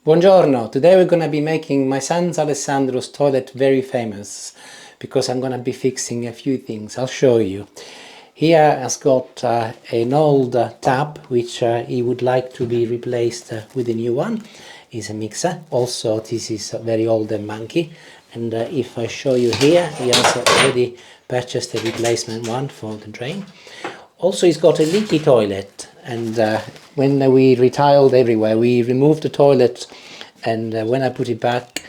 Buongiorno! Today we're gonna be making my son's Alessandro's toilet very famous because I'm gonna be fixing a few things. I'll show you. Here has got an old tap which he would like to be replaced with a new one. It's a mixer. Also this is very old and manky, and if I show you here, he has already purchased a replacement one for the drain. Also he's got a leaky toilet, and when we retiled everywhere we removed the toilet, and when I put it back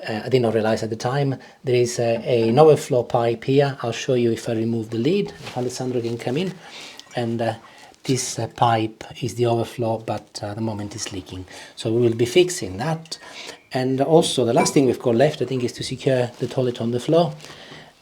I did not realize at the time there is an overflow pipe here. I'll show you if I remove the lid, if Alessandro can come in, and this pipe is the overflow, but at the moment it's leaking, so we will be fixing that. And also the last thing we've got left I think is to secure the toilet on the floor,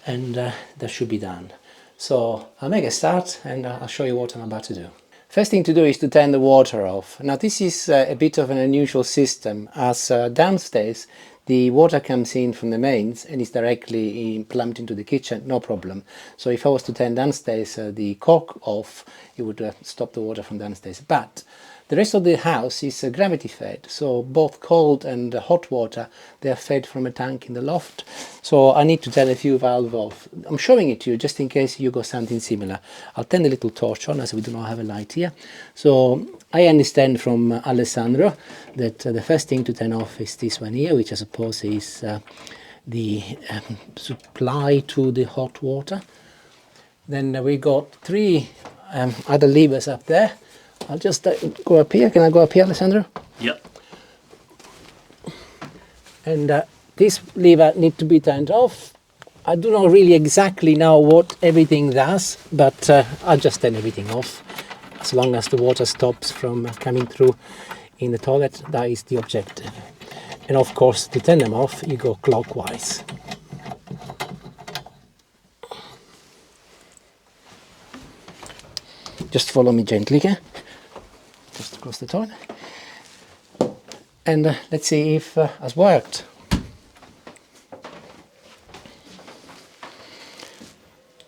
and that should be done. So I'll make a start and I'll show you what I'm about to do. First thing to do is to turn the water off. Now this is a bit of an unusual system, as downstairs the water comes in from the mains and is directly plumbed into the kitchen, no problem. So if I was to turn downstairs the cork off, it would stop the water from downstairs. But the rest of the house is gravity fed, so both cold and hot water, they are fed from a tank in the loft. So I need to turn a few valves off. I'm showing it to you just in case you got something similar. I'll turn the little torch on as we do not have a light here. So I understand from Alessandro that the first thing to turn off is this one here, which I suppose is the supply to the hot water. Then we got three other levers up there. I'll just go up here. Can I go up here, Alessandro? Yep. And this lever needs to be turned off. I do not really exactly know what everything does, but I'll just turn everything off. As long as the water stops from coming through in the toilet, that is the objective. And of course, to turn them off, you go clockwise. Just follow me gently, okay? Just across the toilet. And let's see if it has worked.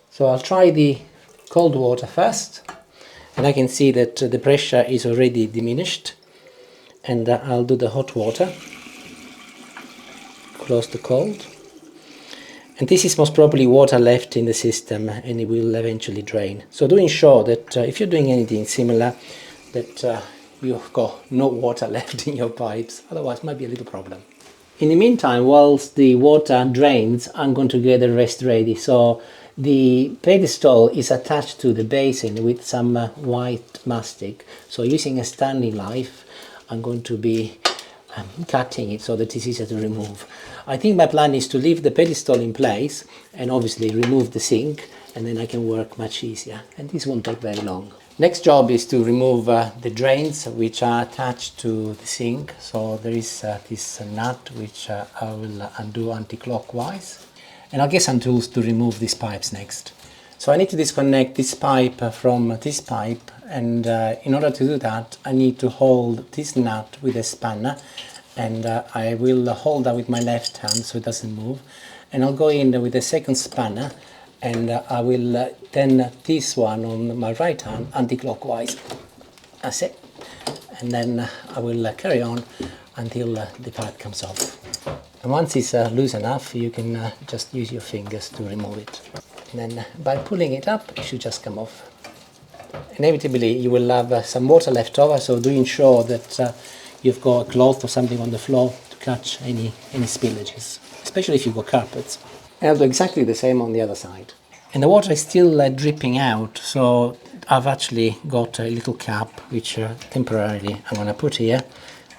So I'll try the cold water first, and I can see that the pressure is already diminished, and I'll do the hot water, close the cold, and this is most probably water left in the system and it will eventually drain. So do ensure that if you're doing anything similar, that you've got no water left in your pipes, otherwise it might be a little problem. In the meantime, whilst the water drains, I'm going to get the rest ready. So the pedestal is attached to the basin with some white mastic. So using a Stanley knife, I'm going to be cutting it so that it's easier to remove. I think my plan is to leave the pedestal in place and obviously remove the sink, and then I can work much easier, and this won't take very long. Next job is to remove the drains which are attached to the sink. So there is this nut which I will undo anti-clockwise, and I'll get some tools to remove these pipes next. So I need to disconnect this pipe from this pipe, and in order to do that I need to hold this nut with a spanner, and I will hold that with my left hand so it doesn't move, and I'll go in with the second spanner, and I will turn this one on my right hand anti-clockwise. That's it. And then I will carry on until the pipe comes off. And once it's loose enough, you can just use your fingers to remove it. And then by pulling it up, it should just come off. Inevitably, you will have some water left over, so do ensure that you've got a cloth or something on the floor to catch any spillages, especially if you've got carpets. And I'll do exactly the same on the other side. And the water is still dripping out, so I've actually got a little cap which temporarily I'm going to put here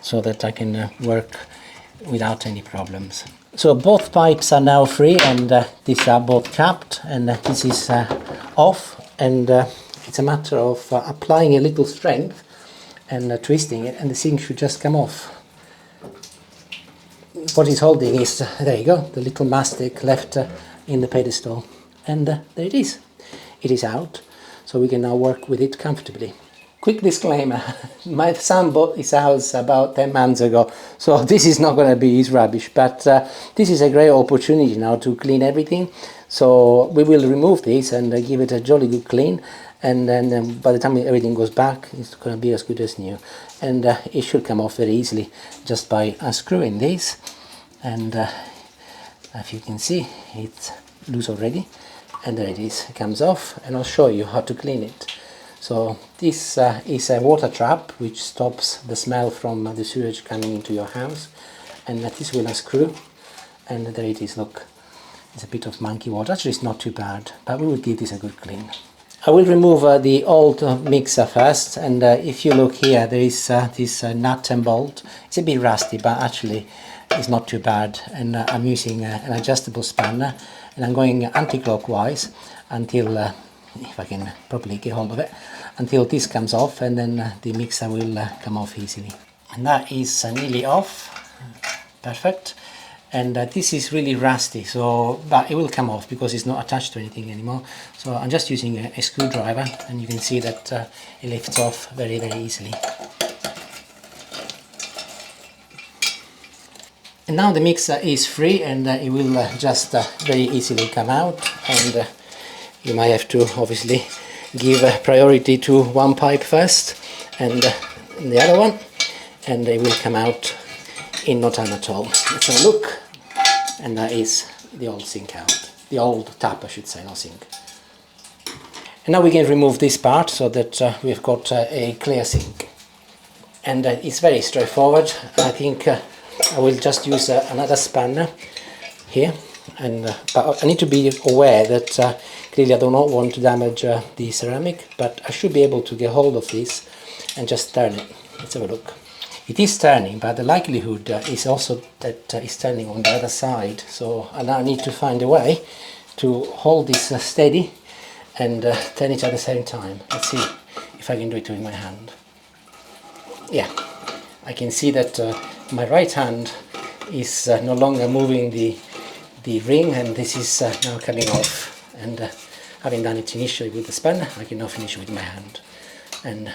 so that I can work without any problems. So both pipes are now free, and these are both capped, and this is off, and it's a matter of applying a little strength and twisting it, and the sink should just come off. What he's holding is, there you go, the little mastic left in the pedestal, and there it is. It is out, so we can now work with it comfortably. Quick disclaimer, my son bought his house about 10 months ago, so this is not going to be his rubbish, but this is a great opportunity now to clean everything. So we will remove this and give it a jolly good clean, and then by the time everything goes back, it's going to be as good as new. And it should come off very easily just by unscrewing this. And if you can see, it's loose already, and there it is, it comes off. And I'll show you how to clean it. So this is a water trap which stops the smell from the sewage coming into your house, and this will unscrew, and there it is. Look, it's a bit of monkey water. Actually it's not too bad, but we will give this a good clean. I will remove the old mixer first, and if you look here, there is this nut and bolt. It's a bit rusty, but actually it's not too bad. And I'm using an adjustable spanner, and I'm going anti-clockwise until, if I can properly get hold of it, until this comes off, and then the mixer will come off easily. And that is nearly off. Perfect. And this is really rusty, so but it will come off because it's not attached to anything anymore. So I'm just using a screwdriver, and you can see that it lifts off very, very easily. And now the mixer is free, and it will just very easily come out. And you might have to obviously give priority to one pipe first, and the other one, and they will come out in no time at all. Let's have a look. And that is the old sink out. The old tap, I should say, not sink. And now we can remove this part so that we've got a clear sink. And it's very straightforward. I think I will just use another spanner here. And but I need to be aware that clearly I do not want to damage the ceramic, but I should be able to get hold of this and just turn it. Let's have a look. It is turning, but the likelihood is also that it's turning on the other side. So I now need to find a way to hold this steady and turn it at the same time. Let's see if I can do it with my hand. Yeah, I can see that my right hand is no longer moving the ring, and this is now coming off. And having done it initially with the spanner, I can now finish it with my hand and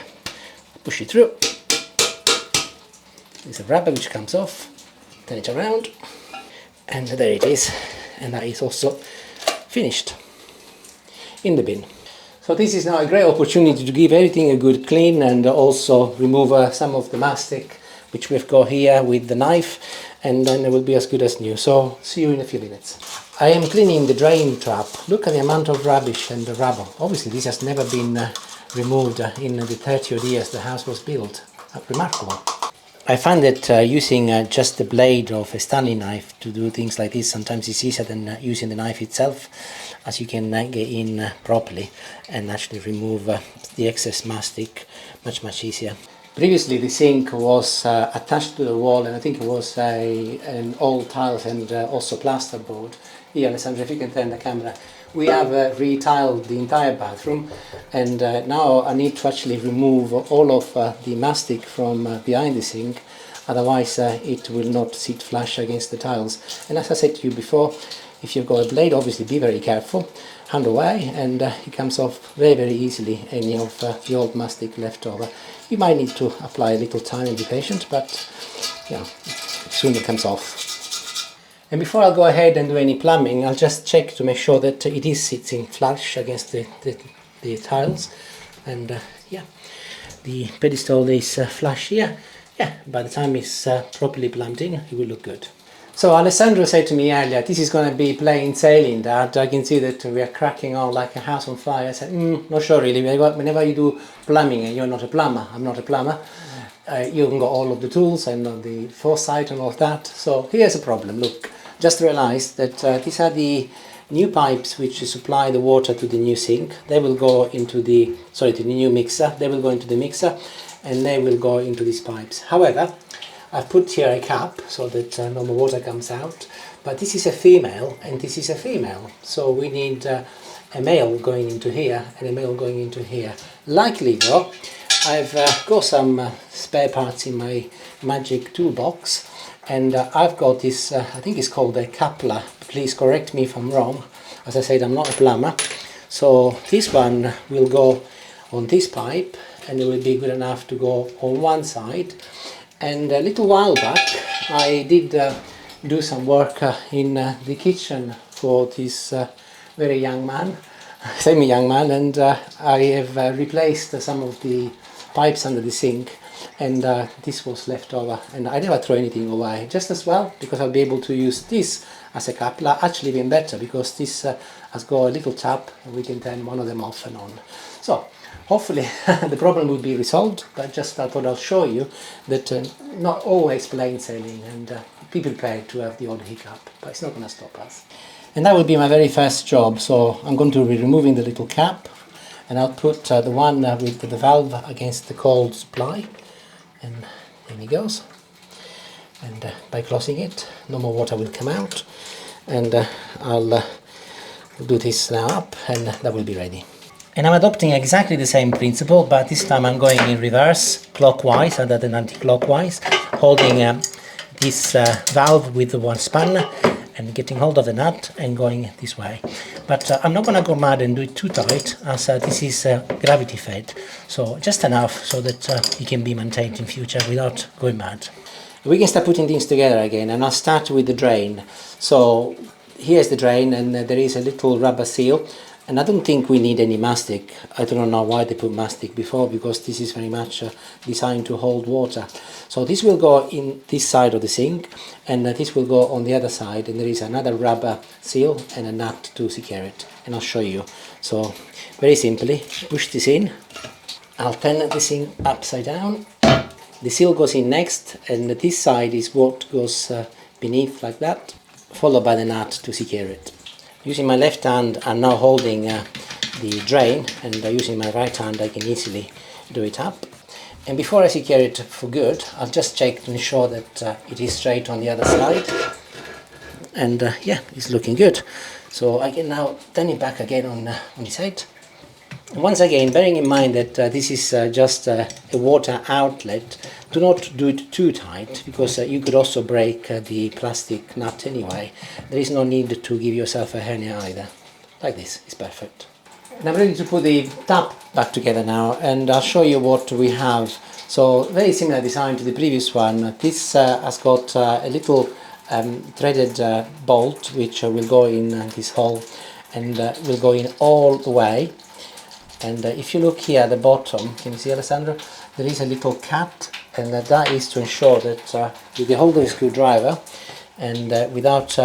push it through. There's a rubber which comes off, turn it around, and there it is, and that is also finished in the bin. So this is now a great opportunity to give everything a good clean, and also remove some of the mastic which we've got here with the knife, and then it will be as good as new. So see you in a few minutes. I am cleaning the drain trap. Look at the amount of rubbish and the rubble. Obviously this has never been removed in the 30 odd years the house was built. Remarkable. I find that using just the blade of a Stanley knife to do things like this sometimes is easier than using the knife itself, as you can get in properly and actually remove the excess mastic much easier. Previously the sink was attached to the wall, and I think it was an old tiles and also plasterboard. Here, Alessandro, if you can turn the camera. We have re-tiled the entire bathroom, and now I need to actually remove all of the mastic from behind the sink, otherwise it will not sit flush against the tiles. And as I said to you before, if you've got a blade, obviously be very careful, hand away, and it comes off very easily, any of the old mastic left over. You might need to apply a little time and be patient, but you know, soon it comes off. And before I go ahead and do any plumbing, I'll just check to make sure that it is sitting flush against the tiles. And yeah, the pedestal is flush here. Yeah, by the time it's properly plumbed in, it will look good. So Alessandro said to me earlier, this is going to be plain sailing, Dad. I can see that we are cracking on like a house on fire. I said, not sure really. Whenever you do plumbing and you're not a plumber, I'm not a plumber, you haven't got all of the tools and the foresight and all of that. So here's a problem. Look, just realized that these are the new pipes which supply the water to the new sink. They will go into the new mixer. They will go into the mixer, and they will go into these pipes. However, I've put here a cap so that no more water comes out, but this is a female and this is a female, so we need a male going into here and a male going into here. Likely though, I've got some spare parts in my magic toolbox, and I've got this, I think it's called a coupler. Please correct me if I'm wrong. As I said, I'm not a plumber. So this one will go on this pipe, and it will be good enough to go on one side. And a little while back I did do some work in the kitchen for this very young man, same young man, and I have replaced some of the pipes under the sink, and this was left over, and I never throw anything away, just as well, because I'll be able to use this as a cup. Actually even better, because this has got a little tap and we can turn one of them off and on. So hopefully the problem will be resolved, but just I thought I'll show you that not always plain sailing, and be prepared to have the odd hiccup, but it's not going to stop us. And that will be my very first job, so I'm going to be removing the little cap, and I'll put the one with the valve against the cold supply, and there he goes. And by closing it, no more water will come out, and I'll do this now up, and that will be ready. And I'm adopting exactly the same principle, but this time I'm going in reverse, clockwise rather than anti-clockwise, holding this valve with the one spanner and getting hold of the nut and going this way. But I'm not going to go mad and do it too tight, as this is gravity fed, so just enough so that it can be maintained in future without going mad. We can start putting things together again, and I'll start with the drain. So here's the drain, and there is a little rubber seal, and I don't think we need any mastic. I don't know why they put mastic before, because this is very much designed to hold water. So this will go in this side of the sink, and this will go on the other side, and there is another rubber seal and a nut to secure it, and I'll show you. So very simply, push this in, I'll turn the sink upside down, the seal goes in next, and this side is what goes beneath like that, followed by the nut to secure it. Using my left hand I'm now holding the drain, and using my right hand I can easily do it up. And before I secure it for good, I'll just check to ensure that it is straight on the other side, and yeah, it's looking good. So I can now turn it back again on its head. And once again, bearing in mind that this is just a water outlet, do not do it too tight, because you could also break the plastic nut anyway. There is no need to give yourself a hernia either. Like this, it's perfect. And I'm ready to put the tap back together now, and I'll show you what we have. So very similar design to the previous one. This has got a little threaded bolt which will go in this hole, and will go in all the way. And if you look here at the bottom, can you see, Alessandro? There is a little cut, and that is to ensure that with the holder screwdriver, and without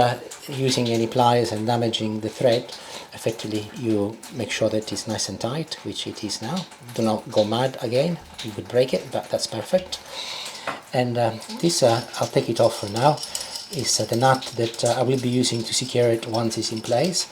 using any pliers and damaging the thread, effectively you make sure that it's nice and tight, which it is now. Do not go mad again, you would break it, but that's perfect. And this, I'll take it off for now, is the nut that I will be using to secure it once it's in place.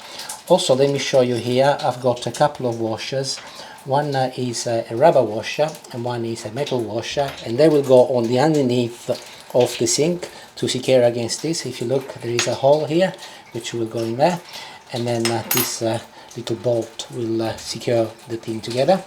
Also, let me show you here, I've got a couple of washers. One is a rubber washer, and one is a metal washer, and they will go on the underneath of the sink to secure against this. If you look, there is a hole here which will go in there, and then this little bolt will secure the thing together.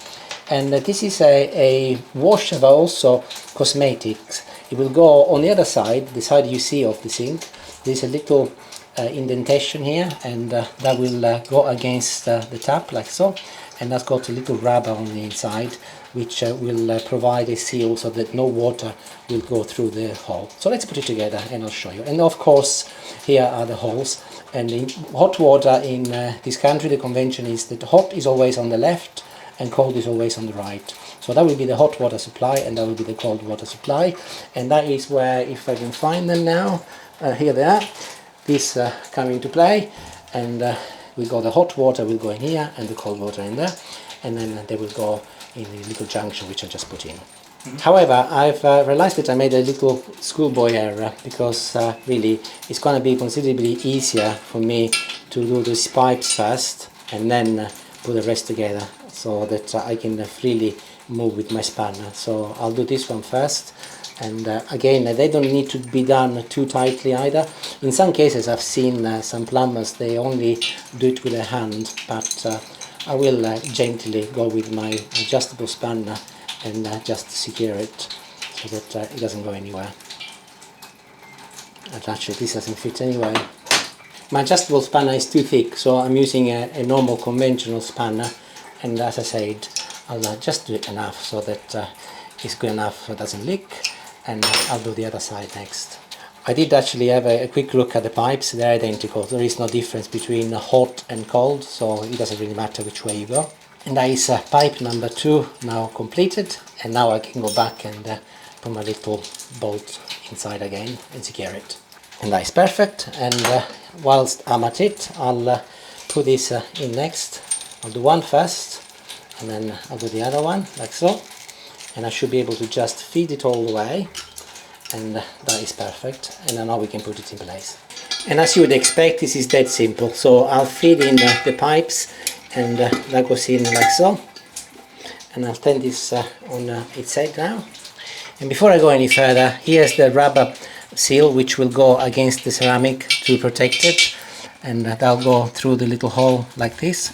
And this is a washer, but also cosmetics. It will go on the other side, the side you see of the sink. There's a little indentation here, and that will go against the tap like so, and that's got a little rubber on the inside which will provide a seal so that no water will go through the hole. So let's put it together and I'll show you. And of course here are the holes, and in hot water in this country the convention is that hot is always on the left and cold is always on the right. So that will be the hot water supply, and that will be the cold water supply, and that is where, if I can find them now, here they are. This come into play, and we got the hot water will go in here and the cold water in there, and then they will go in the little junction which I just put in. However, I've realized that I made a little schoolboy error, because really it's going to be considerably easier for me to do these pipes first and then put the rest together, so that I can freely move with my spanner. So I'll do this one first. And again, they don't need to be done too tightly either. In some cases I've seen some plumbers, they only do it with a hand, but I will gently go with my adjustable spanner and just secure it so that it doesn't go anywhere. And actually this doesn't fit anyway. My adjustable spanner is too thick, so I'm using a normal conventional spanner, and as I said, I'll just do it enough so that it's good enough so it doesn't leak. And I'll do the other side next. I did actually have a quick look at the pipes. They're identical. There is no difference between hot and cold, so it doesn't really matter which way you go. And that is pipe number 2 now completed, and now I can go back and put my little bolt inside again and secure it. And that is perfect. And whilst I'm at it, I'll put this in next. I'll do one first, and then I'll do the other one, like so. And I should be able to just feed it all the way, and that is perfect. And now we can put it in place. And as you would expect, this is dead simple. So I'll feed in the pipes, and that goes in like so. And I'll turn this on its head now. And before I go any further, here's the rubber seal which will go against the ceramic to protect it, and that'll go through the little hole like this,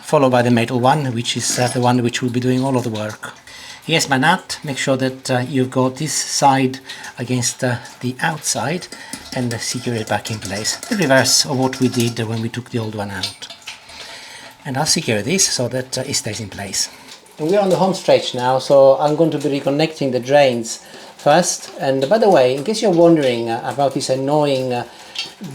followed by the metal one, which is the one which will be doing all of the work. Here's my nut. Make sure that you've got this side against the outside, and secure it back in place. The reverse of what we did when we took the old one out. And I'll secure this so that it stays in place. And we're on the home stretch now, so I'm going to be reconnecting the drains first. And by the way, in case you're wondering about this annoying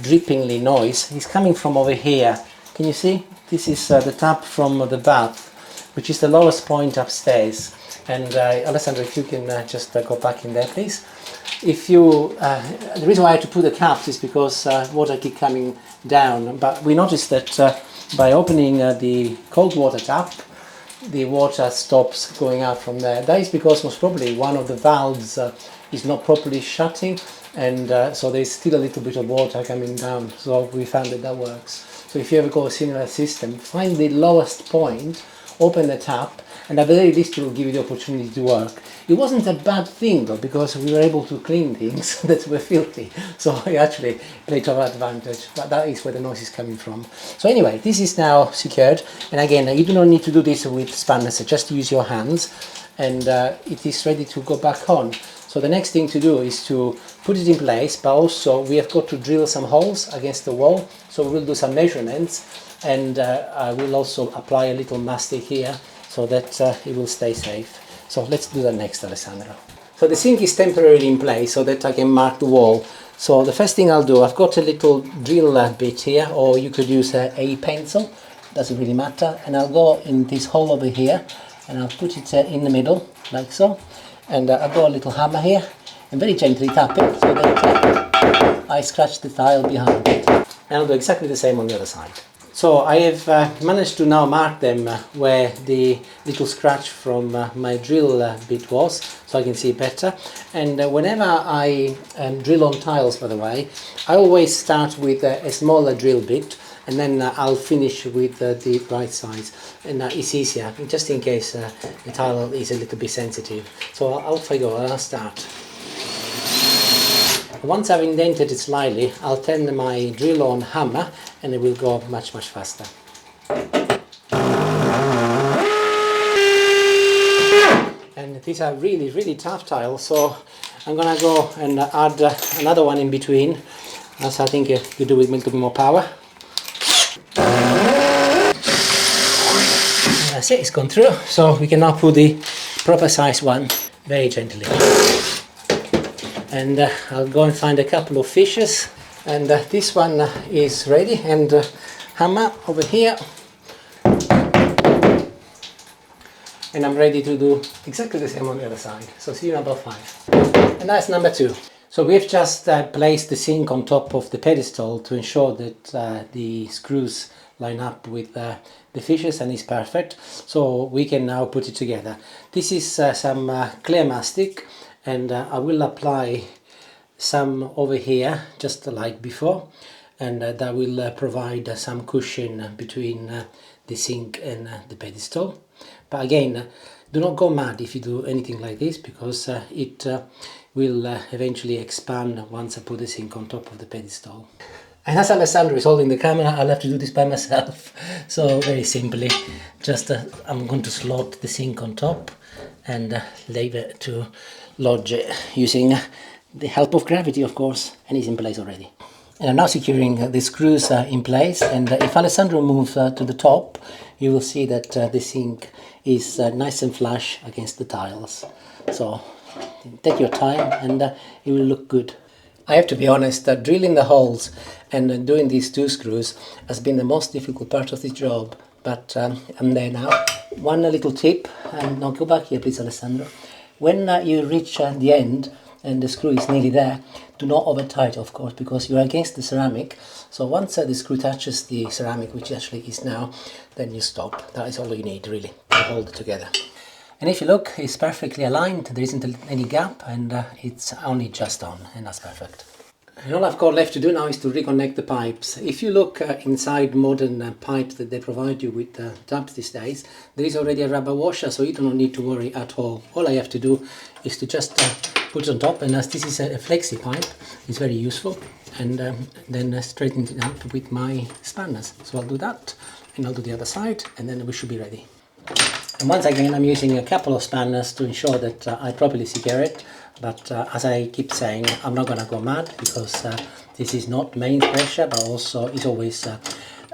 drippingly noise, it's coming from over here. Can you see? This is the tap from the bath, which is the lowest point upstairs. And Alessandro, if you can just go back in there, please. If you, the reason why I had to put the taps is because water keep coming down. But we noticed that by opening the cold water tap, the water stops going out from there. That is because most probably one of the valves is not properly shutting, and so there's still a little bit of water coming down. So we found that that works. So if you ever go a similar system, find the lowest point, open the tap, and at the very least it will give you the opportunity to work. It wasn't a bad thing though, because we were able to clean things that were filthy, so it actually played to our advantage. But that is where the noise is coming from. So anyway, this is now secured, and again, you do not need to do this with spanners, just use your hands, and it is ready to go back on. So the next thing to do is to put it in place, but also we have got to drill some holes against the wall, so we'll do some measurements, and I will also apply a little mastic here so that it will stay safe. So let's do that next, Alessandro. So the sink is temporarily in place so that I can mark the wall. So the first thing I'll do, I've got a little drill bit here, or you could use a pencil, doesn't really matter, and I'll go in this hole over here, and I'll put it in the middle, like so, and I'll go a little hammer here, and very gently tap it so that I scratch the tile behind it. And I'll do exactly the same on the other side. So I have managed to now mark them where the little scratch from my drill bit was, so I can see better. And whenever I drill on tiles, by the way, I always start with a smaller drill bit, and then I'll finish with the right size, and it's easier, just in case the tile is a little bit sensitive. So off I go, I'll start. Once I've indented it slightly, I'll turn my drill on hammer, and it will go much faster. And these are really tough tiles, so I'm gonna go and add another one in between, as I think you do with a little bit more power. And that's it, it's gone through, so we can now put the proper size one very gently. And I'll go and find a couple of fishes, and this one is ready, and hammer over here, and I'm ready to do exactly the same on the other side. So see you in about 5. And that's number 2. So we've just placed the sink on top of the pedestal to ensure that the screws line up with the fishes, and it's perfect. So we can now put it together. This is some clear mastic, and I will apply some over here just like before, and that will provide some cushion between the sink and the pedestal. But again, do not go mad if you do anything like this, because it will eventually expand once I put the sink on top of the pedestal. And as Alessandro is holding the camera, I'll have to do this by myself. So very simply, just I'm going to slot the sink on top and leave it to lodge it using the help of gravity, of course, and it's in place already. And I'm now securing the screws in place, and if Alessandro moves to the top, you will see that the sink is nice and flush against the tiles. So take your time, and it will look good. I have to be honest, drilling the holes and doing these two screws has been the most difficult part of this job, but I'm there now. One little tip, and now go back here please, Alessandro. When you reach the end and the screw is nearly there, do not over tight, of course, because you're against the ceramic. So once the screw touches the ceramic, which actually is now, then you stop. That is all you need really to hold it together. And if you look, it's perfectly aligned, there isn't any gap, and it's only just on, and that's perfect. And all I've got left to do now is to reconnect the pipes. If you look inside modern pipes that they provide you with taps these days, there is already a rubber washer, so you do not need to worry at all. All I have to do is to just put it on top, and as this is a flexi pipe, it's very useful, and then straighten it up with my spanners. So I'll do that, and I'll do the other side, and then we should be ready. And once again, I'm using a couple of spanners to ensure that I properly secure it, but as I keep saying, I'm not going to go mad, because this is not main pressure, but also it's always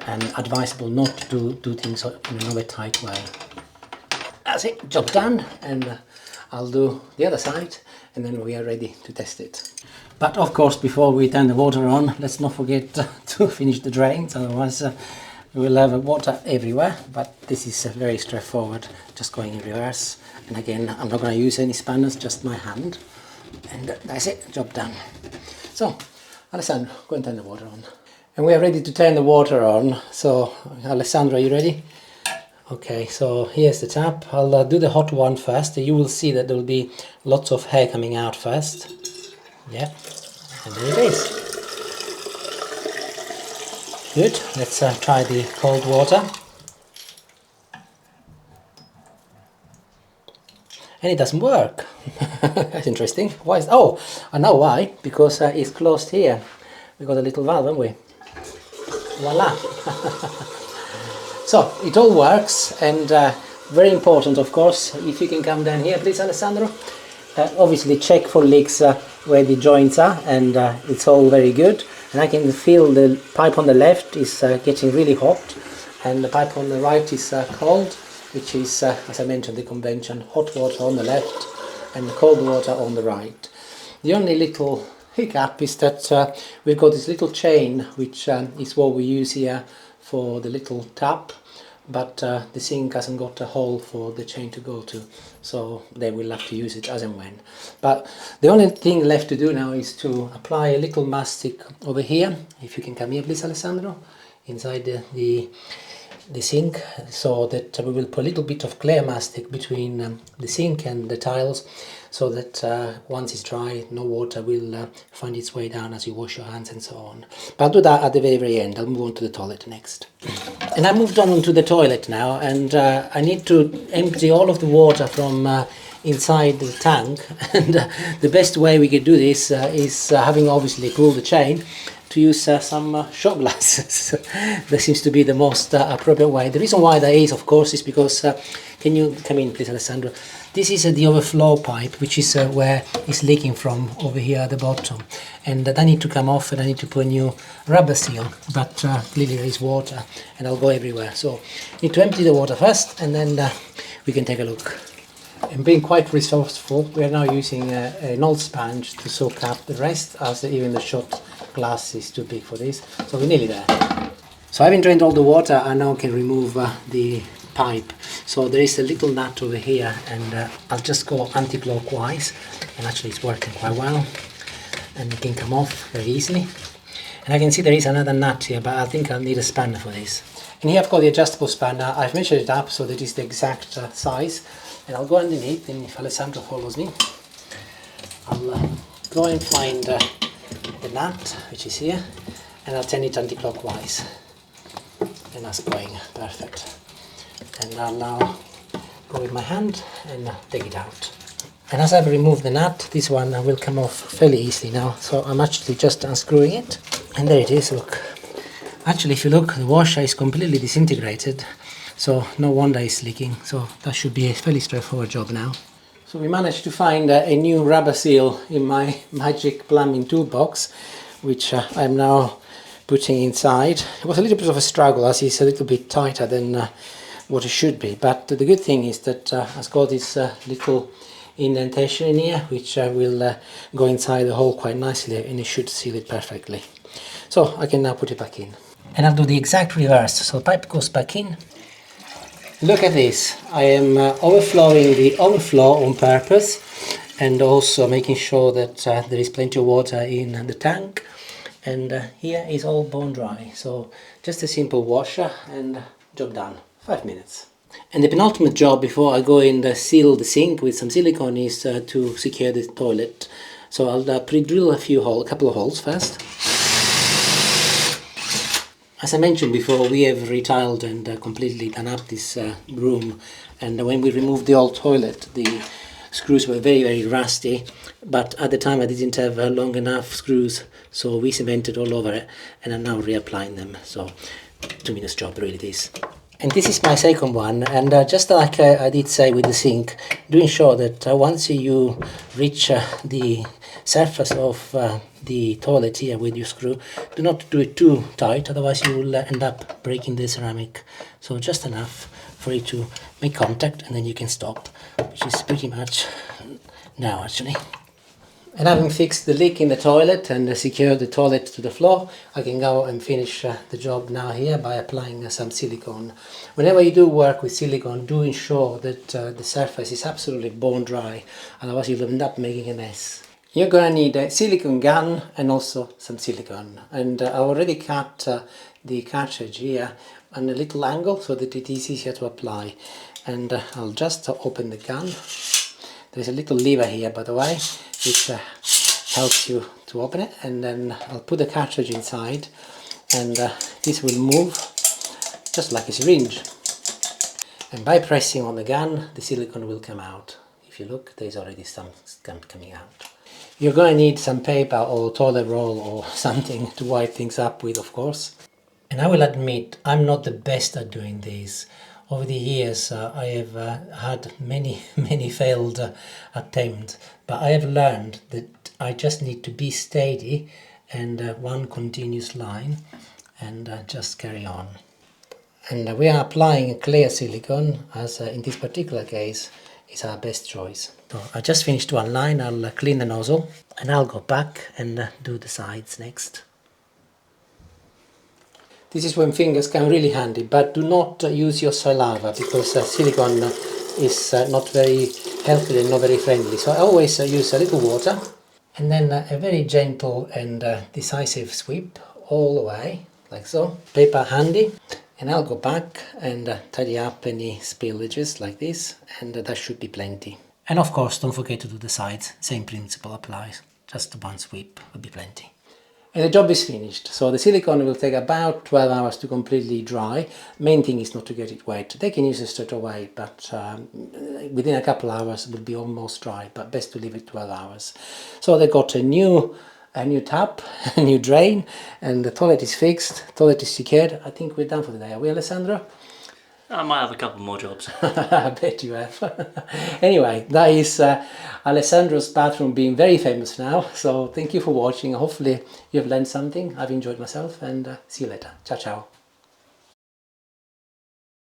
advisable not to do things in a very tight way. That's it, job done, and I'll do the other side, and then we are ready to test it. But of course, before we turn the water on, let's not forget to finish the drains, otherwise we'll have water everywhere. But this is very straightforward, just going in reverse. And again, I'm not going to use any spanners, just my hand. And that's it, job done. So, Alessandro, go and turn the water on. And we are ready to turn the water on. So, Alessandro, are you ready? Okay, so here's the tap. I'll do the hot one first. You will see that there will be lots of hair coming out first. Yeah, and there it is. Good, let's try the cold water. And it doesn't work. That's interesting. Why is, oh, I know why. Because it's closed here. We got a little valve, haven't we? Voila. So it all works, and very important, of course. If you can come down here, please, Alessandro. Obviously, check for leaks where the joints are, and it's all very good. And I can feel the pipe on the left is getting really hot, and the pipe on the right is cold, which is, as I mentioned, the convention: hot water on the left and cold water on the right. The only little hiccup is that we've got this little chain, which is what we use here for the little tap, but the sink hasn't got a hole for the chain to go to, so they will have to use it as and when. But the only thing left to do now is to apply a little mastic over here. If you can come here, please, Alessandro, inside the sink, so that we will put a little bit of clear mastic between the sink and the tiles, so that once it's dry, no water will find its way down as you wash your hands and so on. But I'll do that at the very end. I'll move on to the toilet next. And I moved on to the toilet now, and I need to empty all of the water from inside the tank, and the best way we could do this is having obviously pulled the chain, to use some shot glasses. That seems to be the most appropriate way. The reason why that is, of course, is because, can you come in please, Alessandro? This is the overflow pipe, which is where it's leaking from over here at the bottom, and that need to come off, and I need to put a new rubber seal, but clearly there is water and I'll go everywhere, so need to empty the water first, and then we can take a look. And being quite resourceful, we are now using an old sponge to soak up the rest, as even the shot glass is too big for this, so we're nearly there. So having drained all the water, I now can remove the pipe. So there is a little nut over here, and I'll just go anti-clockwise, and actually it's working quite well, and it can come off very easily. And I can see there is another nut here, but I think I'll need a spanner for this. And here I've got the adjustable spanner. I've measured it up so that it's the exact size, and I'll go underneath, and if Alessandro follows me, I'll go and find the nut, which is here, and I'll turn it anti-clockwise, and that's going perfect. And I'll now go with my hand and take it out. And as I've removed the nut, this one will come off fairly easily now, so I'm actually just unscrewing it, and there it is. Look, actually if you look, the washer is completely disintegrated, so no wonder it's leaking. So that should be a fairly straightforward job now. So we managed to find a new rubber seal in my magic plumbing toolbox, which I'm now putting inside. It was a little bit of a struggle, as it's a little bit tighter than what it should be, but the good thing is that it's got this little indentation in here, which will go inside the hole quite nicely, and it should seal it perfectly. So I can now put it back in. And I'll do the exact reverse. So the pipe goes back in. Look at this. I am overflowing the overflow on purpose, and also making sure that there is plenty of water in the tank. And here is all bone dry. So just a simple washer and job done. 5 minutes. And the penultimate job before I go and seal the sink with some silicone is to secure the toilet. So I'll pre-drill a couple of holes first. As I mentioned before, we have retiled and completely done up this room, and when we removed the old toilet, the screws were very, very rusty, but at the time I didn't have long enough screws, so we cemented all over it, and I'm now reapplying them. So 2 minutes job really it is. And this is my second one, and just like I did say with the sink, do ensure that once you reach the surface of the toilet here with your screw, do not do it too tight, otherwise you will end up breaking the ceramic. So just enough for it to make contact, and then you can stop, which is pretty much now actually. And having fixed the leak in the toilet and secured the toilet to the floor, I can go and finish the job now here by applying some silicone. Whenever you do work with silicone, do ensure that the surface is absolutely bone dry, otherwise you'll end up making a mess. You're going to need a silicone gun and also some silicone. And I already cut the cartridge here on a little angle so that it is easier to apply. And I'll just open the gun. There's a little lever here, by the way, which helps you to open it, and then I'll put the cartridge inside, and this will move just like a syringe. And by pressing on the gun, the silicone will come out. If you look, there's already some coming out. You're going to need some paper or toilet roll or something to wipe things up with, of course. And I will admit, I'm not the best at doing these. Over the years I have had many failed attempts, but I have learned that I just need to be steady and one continuous line, and just carry on. And we are applying a clear silicone, as in this particular case is our best choice. So I just finished one line. I'll clean the nozzle and I'll go back and do the sides next. This is when fingers come really handy, but do not use your saliva, because silicone is not very healthy and not very friendly. So I always use a little water, and then a very gentle and decisive sweep all the way, like so. Paper handy, and I'll go back and tidy up any spillages like this, and that should be plenty. And of course, don't forget to do the sides. Same principle applies. Just one sweep will be plenty. And the job is finished. So the silicone will take about 12 hours to completely dry. Main thing is not to get it wet. They can use it straight away, but within a couple of hours it will be almost dry, but best to leave it 12 hours. So they got a new tap, a new drain, and the toilet is fixed, toilet is secured. I think we're done for the day. Are we, Alessandro? I might have a couple more jobs. I bet you have. Anyway, that is Alessandro's bathroom being very famous now. So thank you for watching. Hopefully you have learned something. I've enjoyed myself, and see you later. Ciao, ciao.